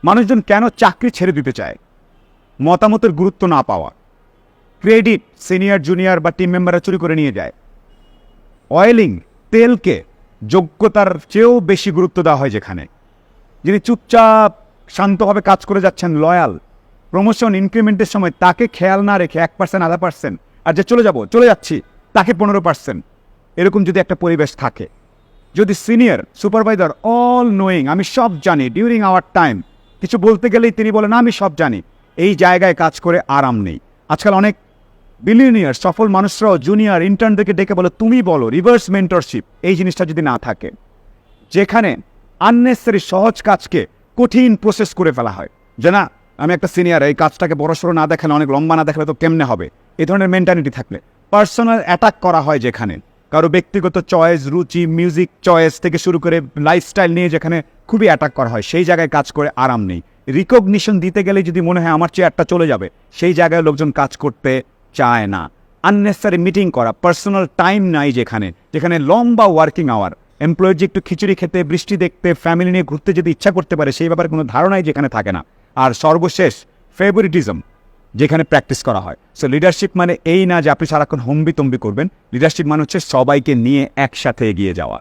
মানুষজন কেন চাকরি ছেড়ে দিতে চায়? মতামতের গুরুত্ব না পাওয়া, ক্রেডিট সিনিয়র জুনিয়র বা টিম মেম্বাররা চুরি করে নিয়ে যায়, অয়েলিং তেলকে যোগ্যতার চেয়েও বেশি গুরুত্ব দেওয়া হয় যেখানে। যিনি চুপচাপ শান্তভাবে কাজ করে যাচ্ছেন, লয়াল, প্রমোশন ইনক্রিমেন্টের সময় তাকে খেয়াল না রেখে 1% 0.5%, আর যে চলে যাচ্ছি তাকে 15%, এরকম যদি একটা পরিবেশ থাকে, যদি সিনিয়র সুপারভাইজার অল নোয়িং, আমি সব জানি, ডিউরিং আওয়ার টাইম কিছু বলতে গেলেই তিনি বলেন আমি সব জানি, এই জায়গায় কাজ করে আরাম নেই। আজকাল অনেক বিলিয়নিয়ার সফল মানুষরাও জুনিয়র ইন্টার্নদেরকে ডেকে বলে তুমি বলো, রিভার্স মেন্টরশিপ, এই জিনিসটা যদি না থাকে, যেখানে আননেসেসারি সহজ কাজকে কঠিন প্রসেস করে ফেলা হয়, যে না আমি একটা সিনিয়র, এই কাজটাকে বড়সড় না দেখালে, অনেক লম্বা না দেখালে তো কেমনে হবে, এই ধরনের মেন্টালিটি থাকলে পার্সোনাল অ্যাটাক করা হয়, যেখানে কারো ব্যক্তিগত চয়েস, রুচি, মিউজিক চয়েস থেকে শুরু করে লাইফস্টাইল নিয়ে যেখানে খুবই অ্যাটাক করা হয়, সেই জায়গায় কাজ করে আরাম নেই। রিকগনিশন দিতে গেলে যদি মনে হয় আমার চেয়ারটা চলে যাবে, সেই জায়গায় লোকজন কাজ করতে চায় না। আননেসেসারি মিটিং করা, পার্সোনাল টাইম নাই, যেখানে লম্বা ওয়ার্কিং আওয়ার, এমপ্লয়ের যে একটু খিচুড়ি খেতে, বৃষ্টি দেখতে, ফ্যামিলি নিয়ে ঘুরতে যদি ইচ্ছা করতে পারে, সেই ব্যাপারে কোনো ধারণাই যেখানে থাকে না। আর সর্বশেষ ফেভারিটিজম যেখানে প্র্যাকটিস করা হয়। সো লিডারশিপ মানে এই না যে আপনি সারাক্ষণ হম্বি তম্বি করবেন, লিডারশিপ মানে হচ্ছে সবাইকে নিয়ে একসাথে এগিয়ে যাওয়া।